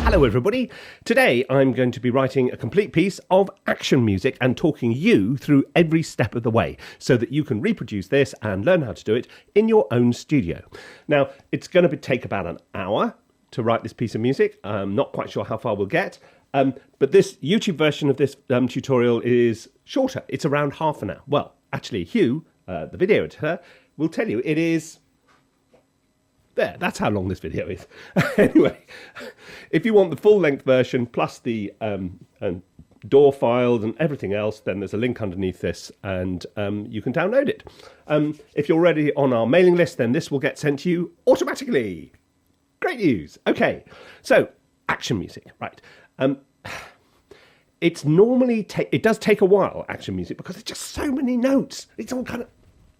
Hello everybody. Today I'm going to be writing a complete piece of action music and talking you through every step of the way so that you can reproduce this and learn how to do it in your own studio. Now, it's going to take about an hour to write this piece of music. I'm not quite sure how far we'll get, but this YouTube version of this tutorial is shorter. It's around half an hour. Well, actually, Hugh, the video editor, will tell you it is... There, that's how long this video is. Anyway, if you want the full-length version plus the DAW files and everything else, then there's a link underneath this and you can download it. If you're already on our mailing list, then this will get sent to you automatically. Great news. Okay, so action music, right. It's normally, it does take a while, action music, because there's just so many notes. It's all kind of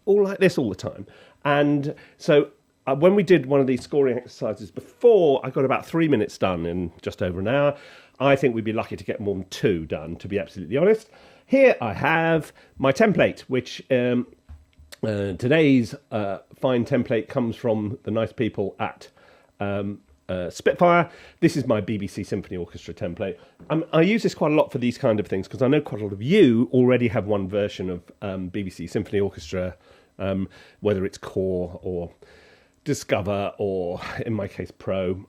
all like this all the time. And so... when we did one of these scoring exercises before, I got about 3 minutes done in just over an hour. I think we'd be lucky to get more than 2 done, to be absolutely honest. Here I have my template, which today's fine template comes from the nice people at Spitfire. This is my BBC Symphony Orchestra template. I use this quite a lot for these kind of things because I know quite a lot of you already have one version of BBC Symphony Orchestra, whether it's Core or... Discover, or in my case Pro,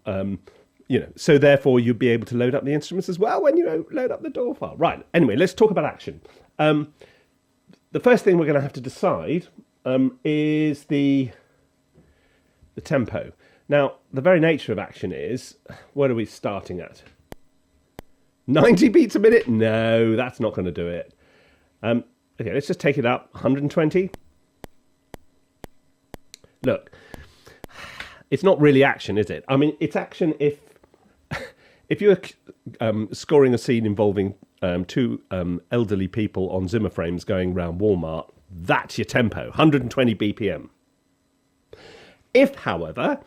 so therefore you'll be able to load up the instruments as well when you load up the DAW file. Right, anyway, let's talk about action. The first thing we're going to have to decide is the tempo. Now, the very nature of action is, what are we starting at? 90 beats a minute? No, that's not going to do it. Okay, let's just take it up, 120. Look. It's not really action, is it? I mean, it's action if you're scoring a scene involving 2 elderly people on Zimmer frames going around Walmart, that's your tempo, 120 BPM. If, however,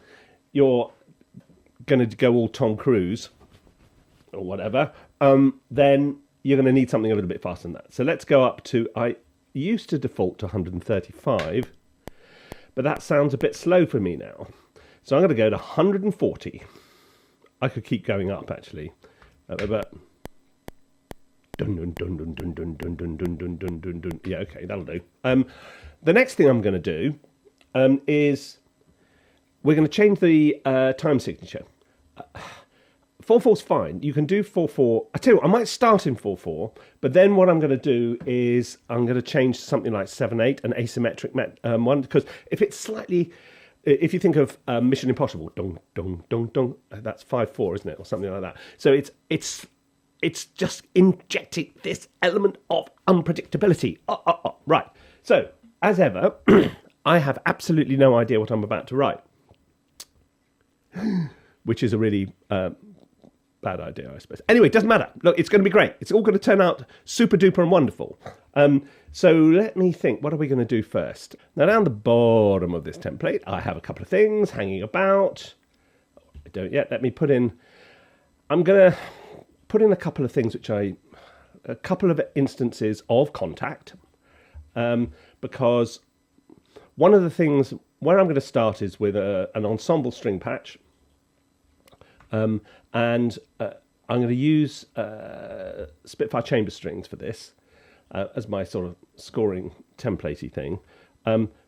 you're going to go all Tom Cruise or whatever, then you're going to need something a little bit faster than that. So let's go up to, I used to default to 135, but that sounds a bit slow for me now. So I'm going to go to 140. I could keep going up, actually. But... Dun, dun, dun, dun, dun, dun, dun, dun, dun, dun, dun, dun, dun. Yeah, okay, that'll do. The next thing I'm going to do is we're going to change the time signature. 4/4's fine. You can do 4/4. I tell you what, I might start in 4/4, but then what I'm going to do is I'm going to change to something like 7/8, an asymmetric one, because if it's slightly... If you think of Mission Impossible, dong, dong, dong, dong, that's 5/4, isn't it, or something like that. So it's just injecting this element of unpredictability. Right. So as ever, I have absolutely no idea what I'm about to write, which is a really bad idea, I suppose. Anyway, it doesn't matter. Look, it's going to be great. It's all going to turn out super duper and wonderful. So let me think, what are we going to do first? Now, down the bottom of this template, I have a couple of things hanging about. I don't yet. Let me put in... I'm going to put in a couple of things a couple of instances of contact, because one of the things where I'm going to start is with an ensemble string patch, and I'm going to use Spitfire chamber strings for this as my sort of scoring templatey thing,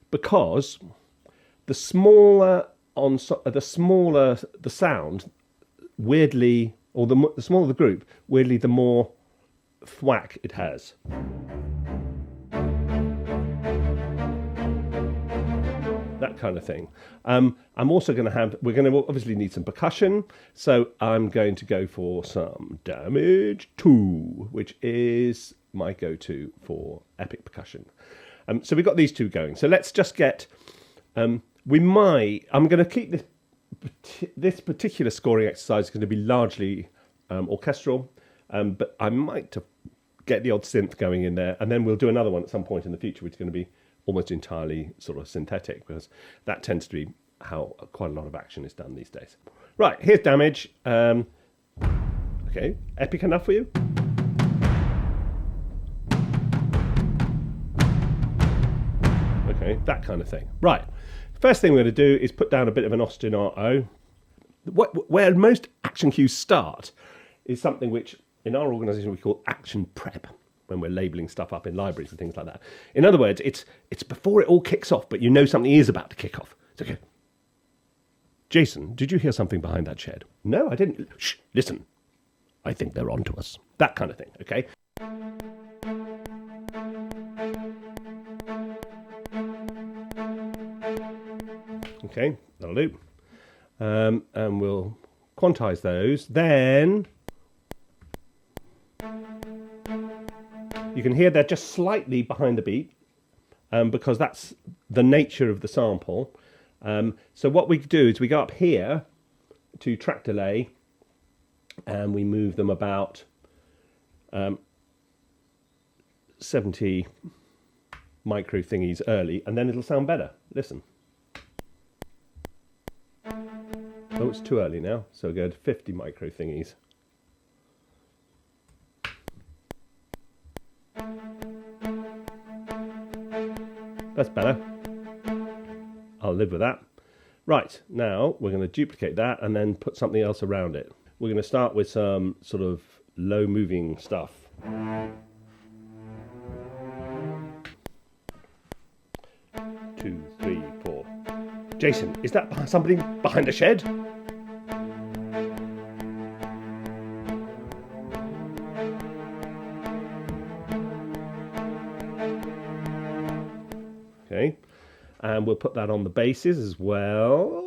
because the smaller the sound, weirdly, or the smaller the group, weirdly the more thwack it has. That kind of thing. I'm also going to we're going to obviously need some percussion, so I'm going to go for some Damage 2, which is my go-to for epic percussion. So we've got these two going. So let's just get, I'm going to keep this particular scoring exercise is going to be largely orchestral, but I might get the odd synth going in there, and then we'll do another one at some point in the future, which is going to be almost entirely sort of synthetic, because that tends to be how quite a lot of action is done these days. Right, here's Damage. Okay, epic enough for you? Okay, that kind of thing. Right, first thing we're going to do is put down a bit of an ostinato. where most action cues start is something which in our organisation we call action prep, when we're labelling stuff up in libraries and things like that. In other words, it's before it all kicks off, but you know something is about to kick off. It's okay. Jason, did you hear something behind that shed? No, I didn't. Shh, listen. I think they're onto us. That kind of thing, okay? Okay, that'll do. And we'll quantize those. Then you can hear they're just slightly behind the beat because that's the nature of the sample. So what we do is we go up here to track delay and we move them about 70 micro thingies early, and then it'll sound better. Listen. Oh, it's too early now, so go to 50 micro thingies. That's better. I'll live with that. Right, now we're going to duplicate that and then put something else around it. We're going to start with some sort of low moving stuff. 2, 3, 4. Jason, is that somebody behind the shed? Okay, and we'll put that on the basses as well.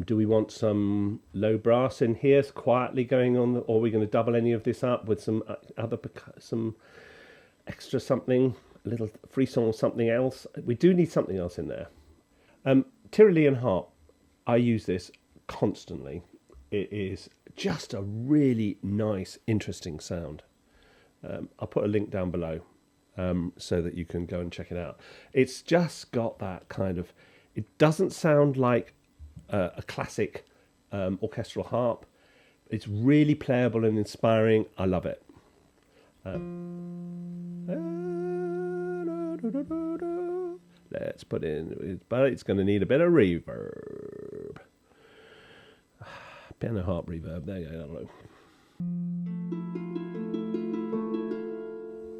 Do we want some low brass in here quietly going on, or are we going to double any of this up with some some extra something, a little frisson or something else? We do need something else in there. Tyrolean harp, I use this constantly. It is just a really nice, interesting sound. I'll put a link down below so that you can go and check it out. It's just got that kind of, it doesn't sound like a classic orchestral harp. It's really playable and inspiring. I love it. Let's put in, but it's going to need a bit of reverb. Piano harp reverb. There you go.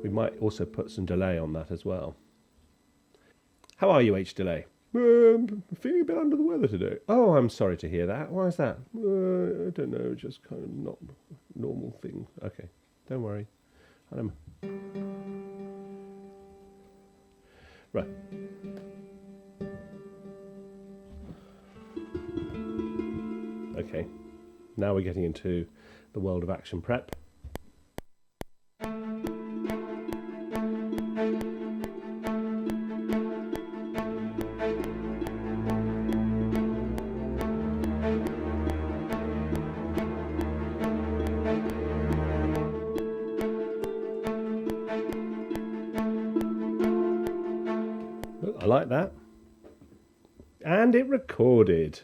We might also put some delay on that as well. How are you, H Delay? I'm feeling a bit under the weather today. Oh, I'm sorry to hear that. Why is that? I don't know, just kind of not normal thing. Okay, don't worry. Right. Okay, now we're getting into the world of action prep. I like that. And it recorded.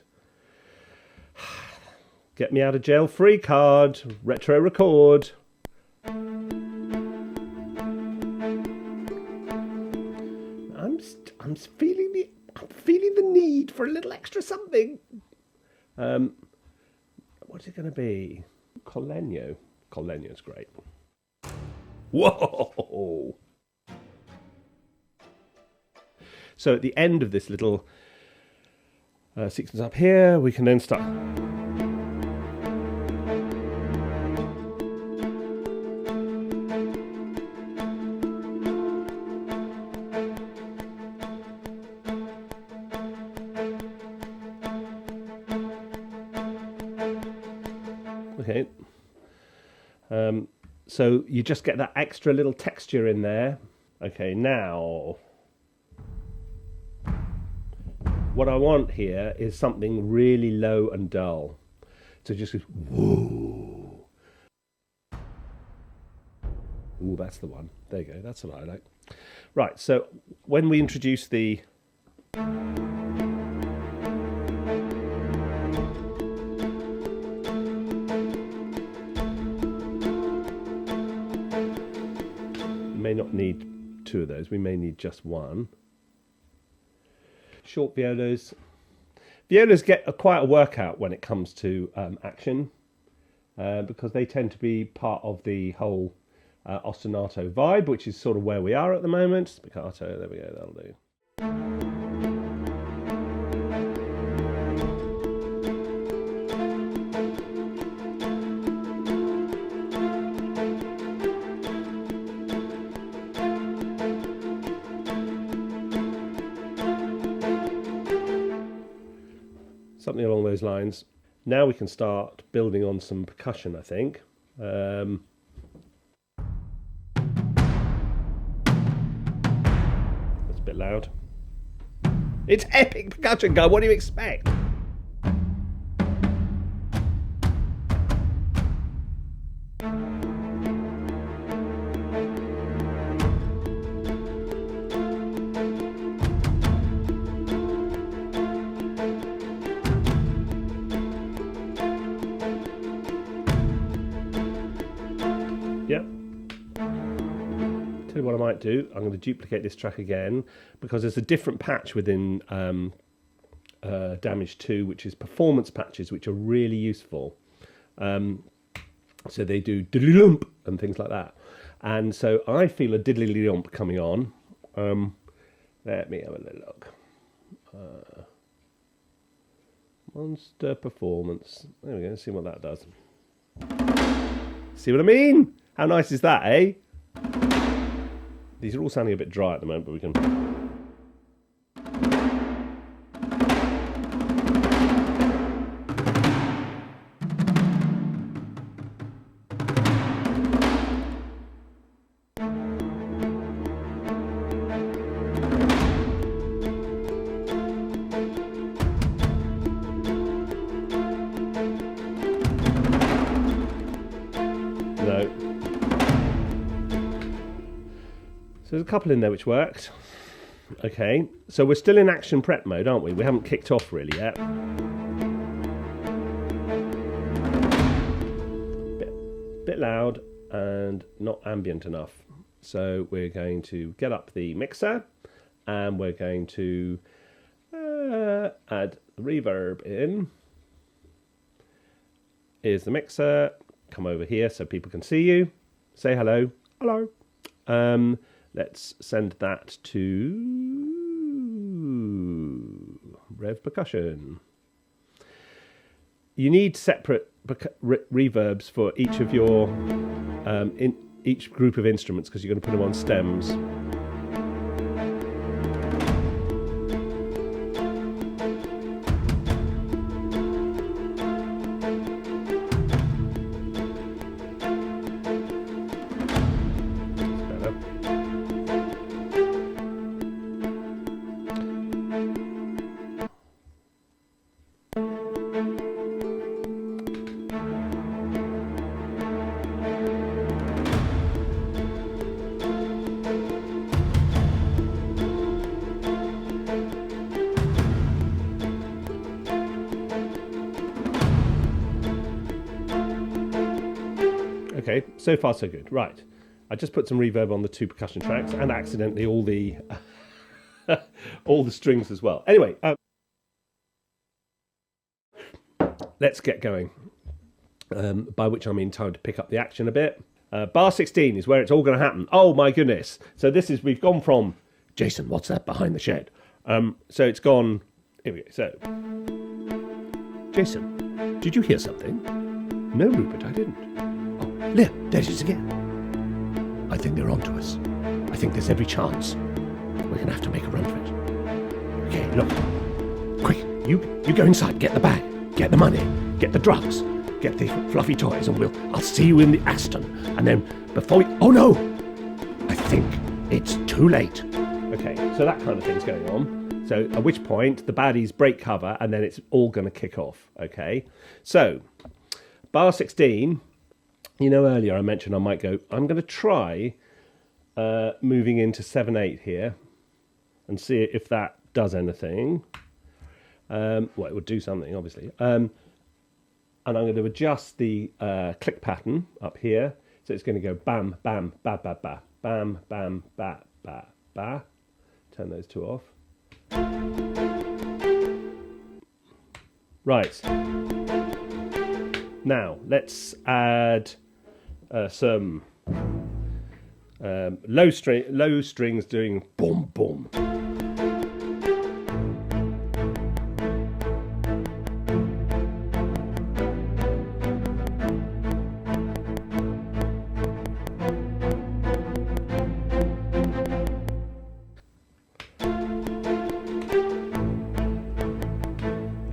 Get me out of jail free card. Retro record. I'm feeling the need for a little extra something. What's it going to be? Collegno. Collegno's great. Whoa! So at the end of this little sequence up here, we can then start. Okay. So you just get that extra little texture in there. Okay, now what I want here is something really low and dull. So just goes, whoa. Ooh, that's the one. There you go. That's what I like. Right, so when we introduce the may not need two of those. We may need just one. Short violas. Violas get quite a workout when it comes to action, because they tend to be part of the whole ostinato vibe, which is sort of where we are at the moment. Spiccato, there we go, that'll do. Something along those lines. Now we can start building on some percussion, I think. That's a bit loud. It's epic percussion, Guy. What do you expect? Yep. Tell you what I might do. I'm going to duplicate this track again, because there's a different patch within Damage 2, which is performance patches, which are really useful. So they do diddly-lump and things like that. And so I feel a diddly-lump coming on. Let me have a little look. Monster performance. There we go. Let's see what that does. See what I mean? How nice is that, eh? These are all sounding a bit dry at the moment, but we can... No. So there's a couple in there which worked. Okay, so we're still in action prep mode, aren't we? We haven't kicked off really yet. Bit loud and not ambient enough. So we're going to get up the mixer and we're going to add reverb in. Here's the mixer. Come over here so people can see you. Say hello. Hello. Let's send that to Rev Percussion. You need separate reverbs for each of your in each group of instruments, because you're going to put them on stems. Okay, so far so good. Right, I just put some reverb on the two percussion tracks and accidentally all the all the strings as well. Anyway, let's get going. By which I mean time to pick up the action a bit. Bar 16 is where it's all going to happen. Oh my goodness! So this is, we've gone from Jason, what's that behind the shed? So it's gone. Here we go. So Jason, did you hear something? No, Rupert, I didn't. There it is again. I think they're onto us. I think there's every chance. We're going to have to make a run for it. Okay, look. Quick, you go inside, get the bag, get the money, get the drugs, get the fluffy toys, and I'll see you in the Aston. And then before oh no! I think it's too late. Okay, so that kind of thing's going on. So at which point the baddies break cover and then it's all going to kick off. Okay, so bar 16... You know, earlier I mentioned I'm going to try moving into 7/8 here and see if that does anything. Well, it would do something, obviously. And I'm going to adjust the click pattern up here. So it's going to go bam, bam, ba, ba, ba, bam, bam, ba, ba, ba. Turn those two off. Right. Now, let's add some low strings doing boom, boom.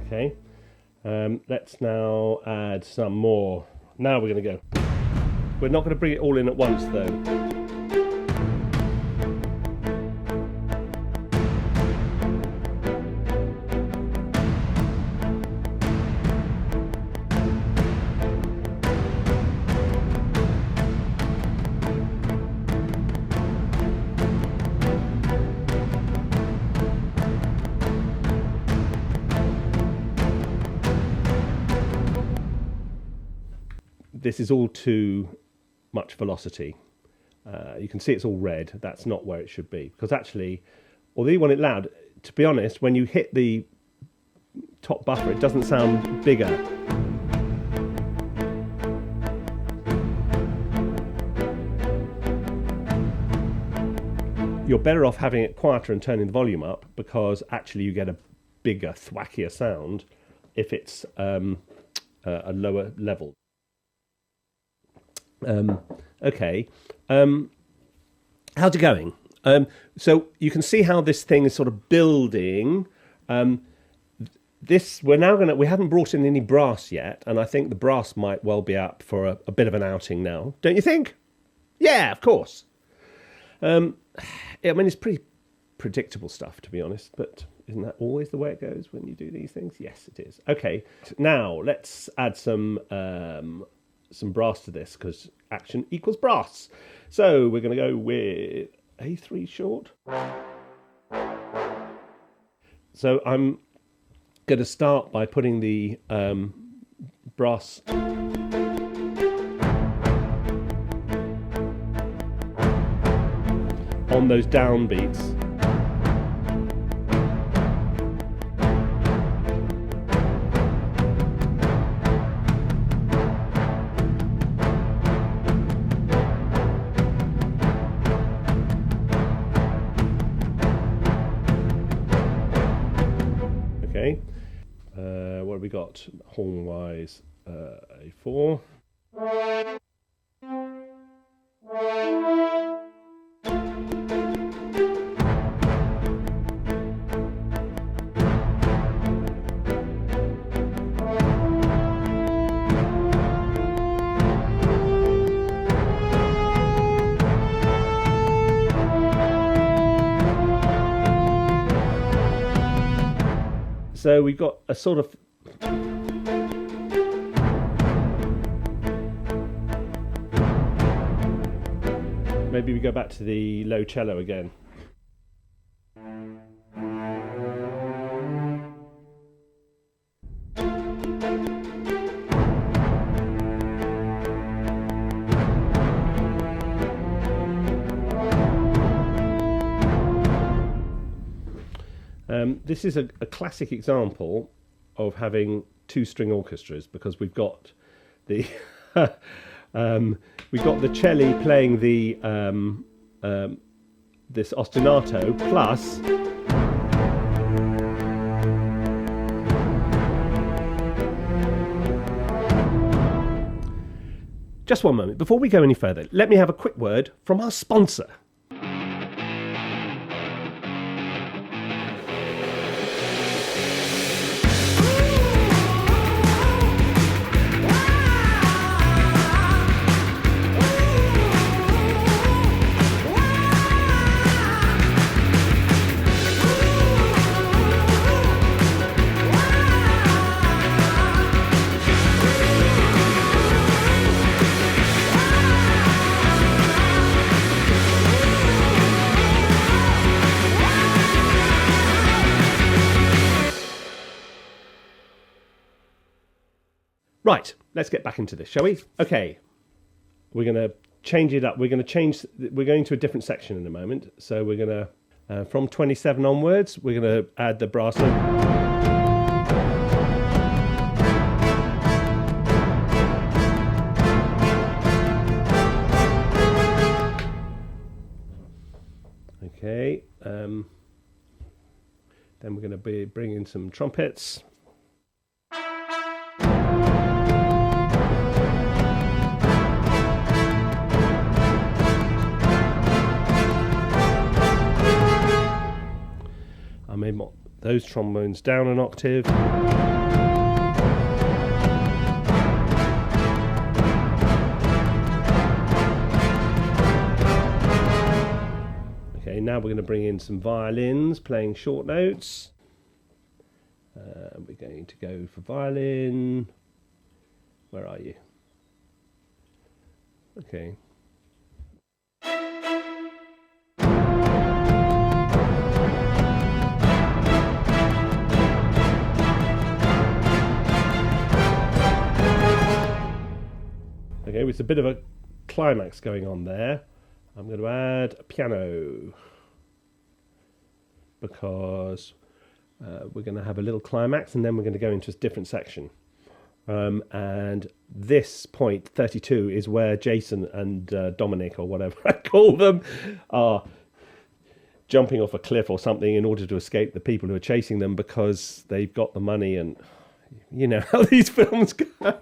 Okay. Let's now add some more. Now we're going to go. We're not going to bring it all in at once, though. This is all too much velocity. You can see it's all red. That's not where it should be. Because actually, although you want it loud, to be honest, when you hit the top buffer, it doesn't sound bigger. You're better off having it quieter and turning the volume up, because actually you get a bigger, thwackier sound if it's a lower level. Okay, how's it going? So you can see how this thing is sort of building. We haven't brought in any brass yet, and I think the brass might well be up for a bit of an outing now, don't you think? Yeah, of course. I mean, it's pretty predictable stuff, to be honest, but isn't that always the way it goes when you do these things? Yes, it is. Okay, now let's add some brass to this, because action equals brass. So we're going to go with A3 short. So I'm going to start by putting the brass on those downbeats. Okay, what have we got horn-wise? A4. So we've got a sort of maybe we go back to the low cello again. This is a classic example of having two-string orchestras, because we've got the cello playing the this ostinato plus just one moment before we go any further. Let me have a quick word from our sponsor. Right, let's get back into this, shall we? Okay, we're going to change it up. We're going to a different section in a moment. So we're going to, from 27 onwards, we're going to add the brass. Then we're going to be bringing some trumpets. I made those trombones down an octave. Okay, now we're going to bring in some violins playing short notes. We're going to go for violin. Where are you? Okay. Okay, with a bit of a climax going on there, I'm going to add a piano because we're going to have a little climax and then we're going to go into a different section. And this point, 32, is where Jason and Dominic, or whatever I call them, are jumping off a cliff or something in order to escape the people who are chasing them because they've got the money, and you know how these films go.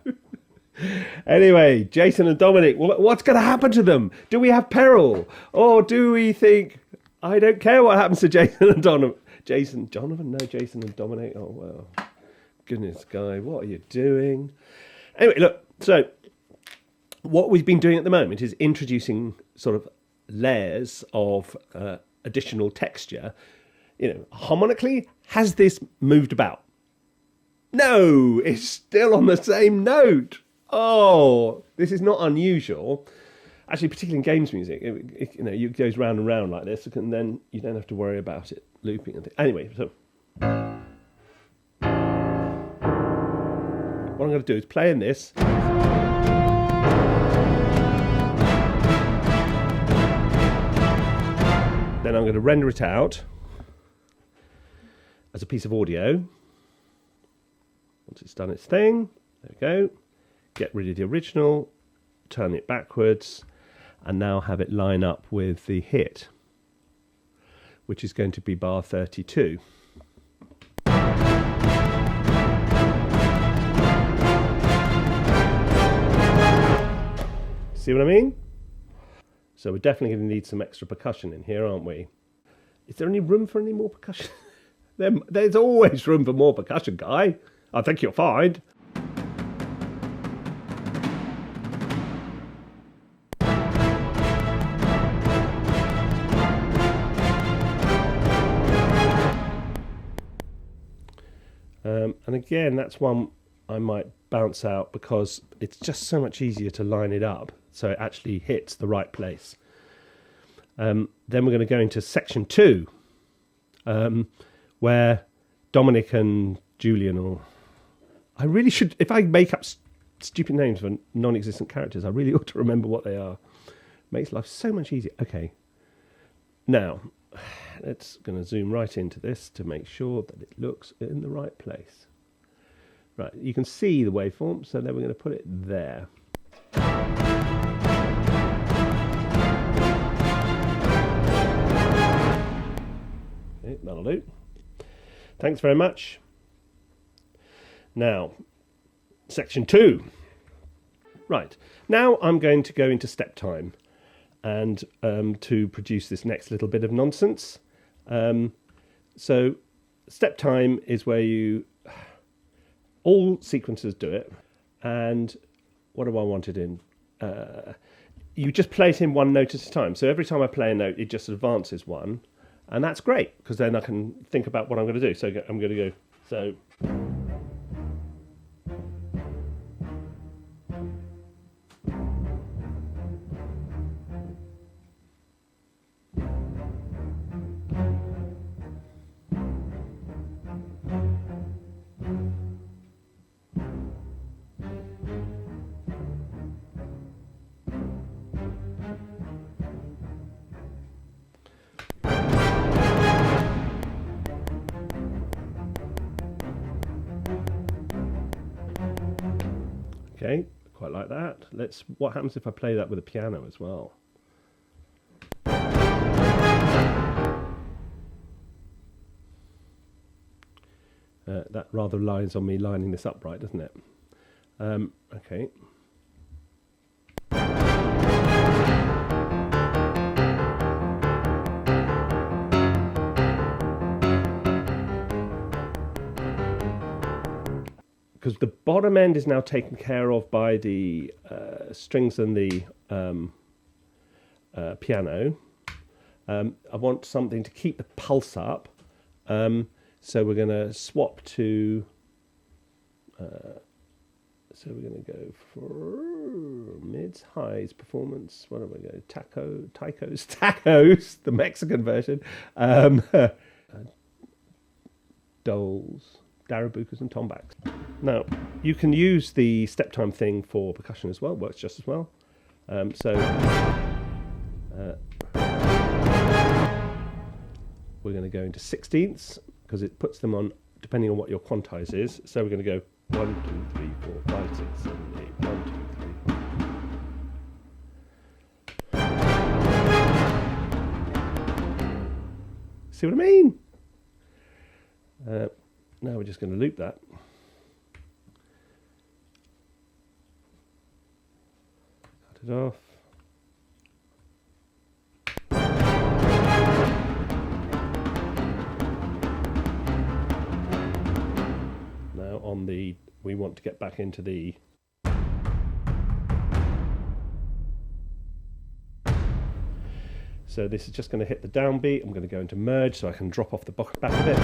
Anyway, Jason and Dominic, what's going to happen to them? Do we have peril? Or do we think, I don't care what happens to Jason and Donovan? Jason and Dominic. Oh, well, goodness, Guy, what are you doing? Anyway, look, so what we've been doing at the moment is introducing sort of layers of additional texture. You know, harmonically, has this moved about? No, it's still on the same note. Oh, this is not unusual. Actually, particularly in games music, it goes round and round like this, and then you don't have to worry about it looping. Anyway, so what I'm going to do is play in this. Then I'm going to render it out as a piece of audio. Once it's done its thing, there we go. Get rid of the original, turn it backwards, and now have it line up with the hit, which is going to be bar 32. See what I mean? So we're definitely going to need some extra percussion in here, aren't we? Is there any room for any more percussion? There's always room for more percussion, Guy. I think you'll find. And again, that's one I might bounce out because it's just so much easier to line it up so it actually hits the right place. Then we're going to go into section 2, where Dominic and Julian, I really should, if I make up stupid names for non-existent characters, I really ought to remember what they are. Makes life so much easier. Okay, now let's going to zoom right into this to make sure that it looks in the right place. Right, you can see the waveform, so then we're going to put it there. Okay, that'll do. Thanks very much. Now, section 2. Right, now I'm going to go into step time and to produce this next little bit of nonsense. So step time is where all sequencers do it, and what do I want it in? You just play it in one note at a time. So every time I play a note, it just advances one, and that's great because then I can think about what I'm going to do. So I'm going to go, so. Okay, quite like that. What happens if I play that with a piano as well? That rather relies on me lining this up right, doesn't it? Okay. Because the bottom end is now taken care of by the strings and the piano. I want something to keep the pulse up. So we're going to swap to... so we're going to go for mids, highs, performance. What am I going? Tacos, the Mexican version. Dulls, darabukas and tombaks. Now, you can use the step time thing for percussion as well, works just as well. We're going to go into sixteenths, because it puts them on, depending on what your quantize is. So we're going to go 1, 2, 3, 4, 5, 6, 7, 8, 1, 2, 3. See what I mean? Now we're just going to loop that. Cut it off. Now on the, we want to get back into the so this is just going to hit the downbeat. I'm going to go into merge so I can drop off the back of it.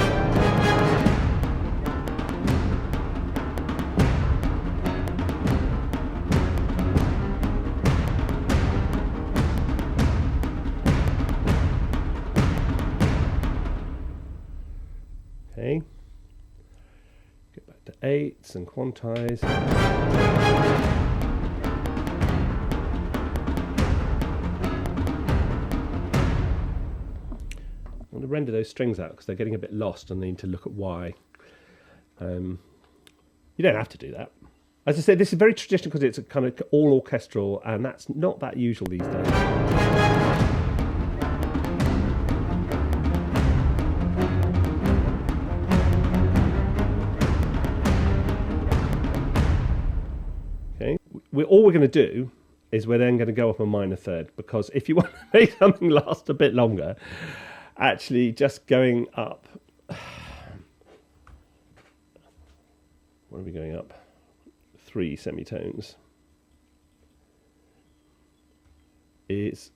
Okay. Get back to eighths and quantize. I'm going to render those strings out because they're getting a bit lost and I need to look at why. You don't have to do that. As I say, this is very traditional because it's a kind of all orchestral, and that's not that usual these days. Okay, all we're going to do is we're then going to go up a minor third, because if you want to make something last a bit longer, actually just going up, what are we going up? 3 semitones. It's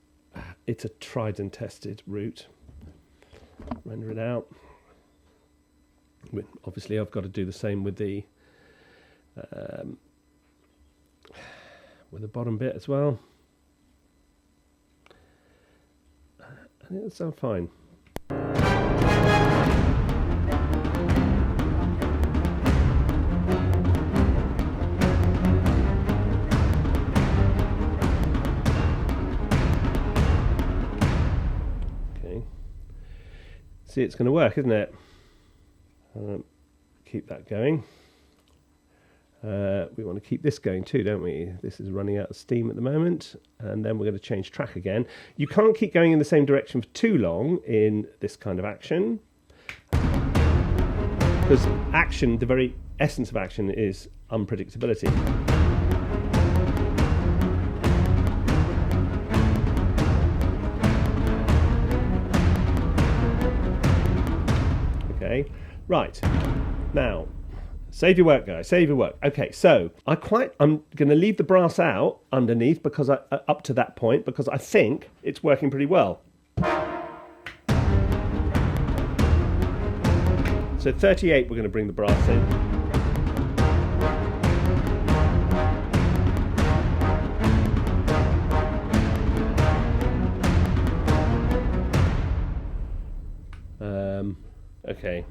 a tried and tested route. Render it out. Obviously I've got to do the same with the bottom bit as well. I think that sounds fine. See, it's going to work, isn't it? Keep that going. We want to keep this going too, don't we? This is running out of steam at the moment, and then we're going to change track again. You can't keep going in the same direction for too long in this kind of action, because action, the very essence of action, is unpredictability. Okay, right, now, save your work, guys, save your work. Okay, so I'm going to leave the brass out underneath because up to that point, because I think it's working pretty well. So 38, we're going to bring the brass in. Okay.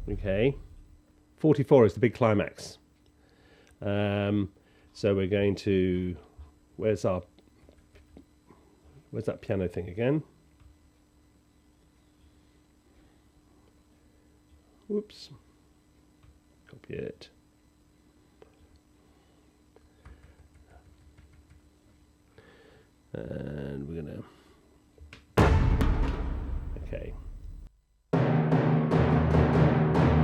Okay. 44 is the big climax. So we're going to, where's that piano thing again? Whoops. Copy it. And we're going to... Okay.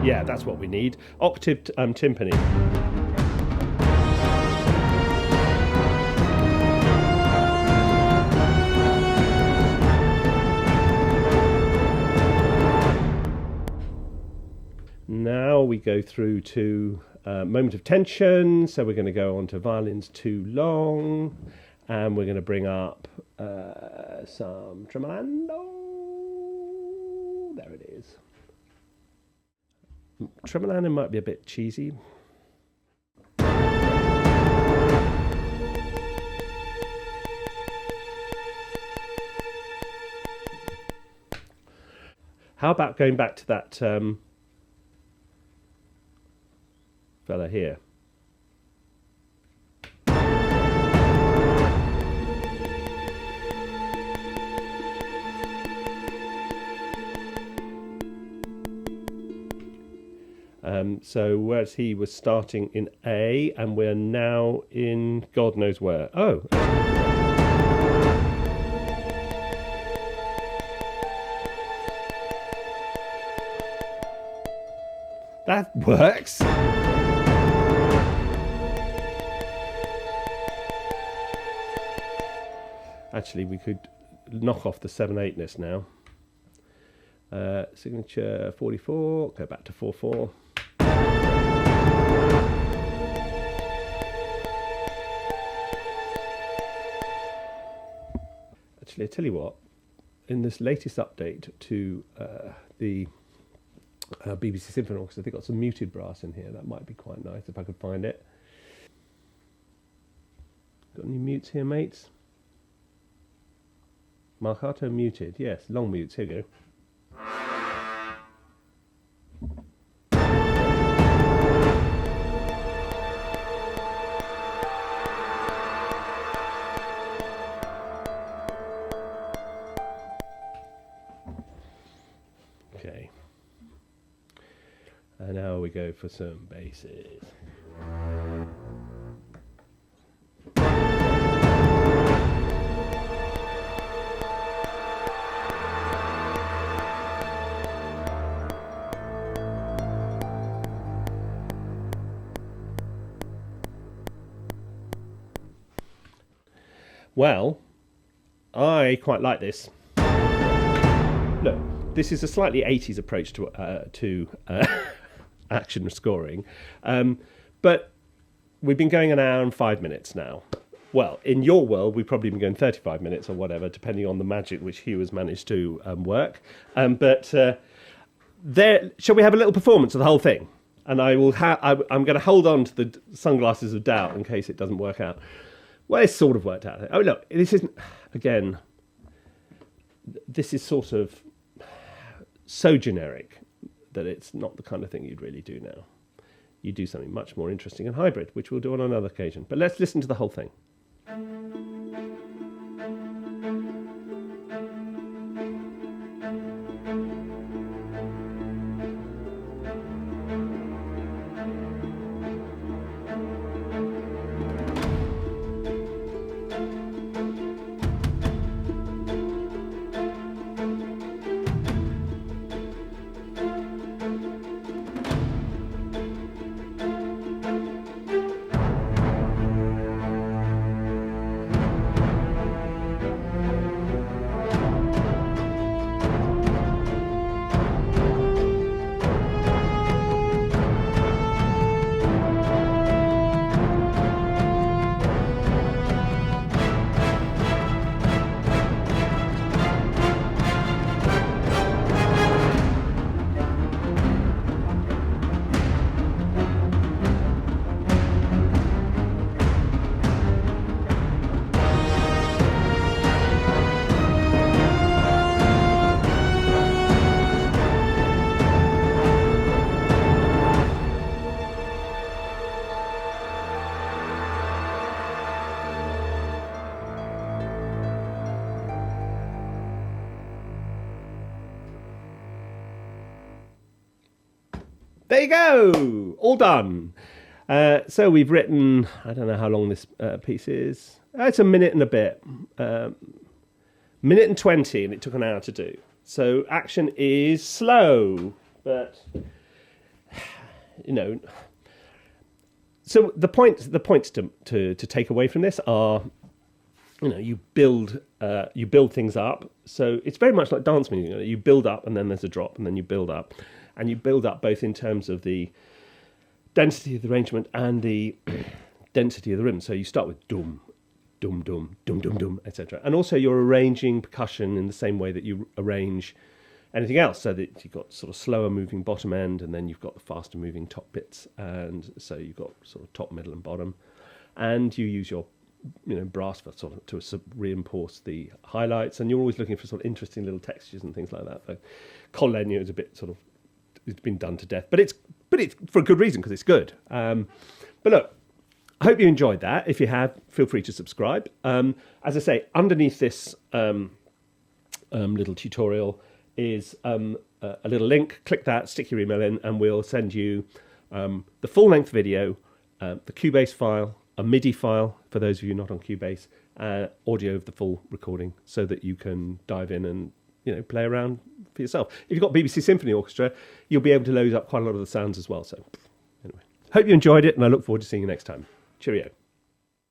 Yeah, that's what we need. Octave timpani. Now we go through to moment of tension. So we're going to go on to violins too long. And we're going to bring up some tremolando. There it is. Tremolando might be a bit cheesy. How about going back to that fella here? So whereas he was starting in A, and we're now in God knows where. Oh. That works. Actually, we could knock off the 7/8ness now. Signature 44, go back to 4/4. Actually, I tell you what, in this latest update to the BBC Symphony Orchestra, they've got some muted brass in here. That might be quite nice if I could find it. Got any mutes here, mates? Marcato muted, yes, long mutes, here we go. Okay. And now we go for some basses. Well, I quite like this. Look, this is a slightly 80s approach to action scoring, but we've been going an hour and 5 minutes now. Well, in your world, we've probably been going 35 minutes or whatever, depending on the magic which Hugh has managed to work. But there, shall we have a little performance of the whole thing? And I will. I'm going to hold on to the sunglasses of doubt in case it doesn't work out. Well, it's sort of worked out. Oh, look, this isn't, again, this is sort of so generic that it's not the kind of thing you'd really do now. You do something much more interesting and hybrid, which we'll do on another occasion. But let's listen to the whole thing. There you go, all done. So we've written, I don't know how long this piece is, It's a minute and a bit. Minute and 20, and it took an hour to do. So action is slow, but So the points to take away from this are, you build things up. So it's very much like dance music. You build up, and then there's a drop, and then you build up, and you build up both in terms of the density of the arrangement and the density of the rhythm. So you start with dum, dum, dum, dum, dum, dum, etc. And also you're arranging percussion in the same way that you arrange anything else, so that you've got sort of slower moving bottom end, and then you've got the faster moving top bits, and so you've got sort of top, middle, and bottom, and you use your brass for sort of to reinforce the highlights, and you're always looking for sort of interesting little textures and things like that. So Col Legno is a bit sort of, it's been done to death, but it's for a good reason, because it's good. But look, I hope you enjoyed that. If you have, feel free to subscribe. As I say, underneath this little tutorial is a little link. Click that, stick your email in, and we'll send you the full-length video, the Cubase file, a MIDI file for those of you not on Cubase, audio of the full recording, so that you can dive in and play around for yourself. If you've got BBC Symphony Orchestra, you'll be able to load up quite a lot of the sounds as well. So anyway, hope you enjoyed it, and I look forward to seeing you next time. Cheerio.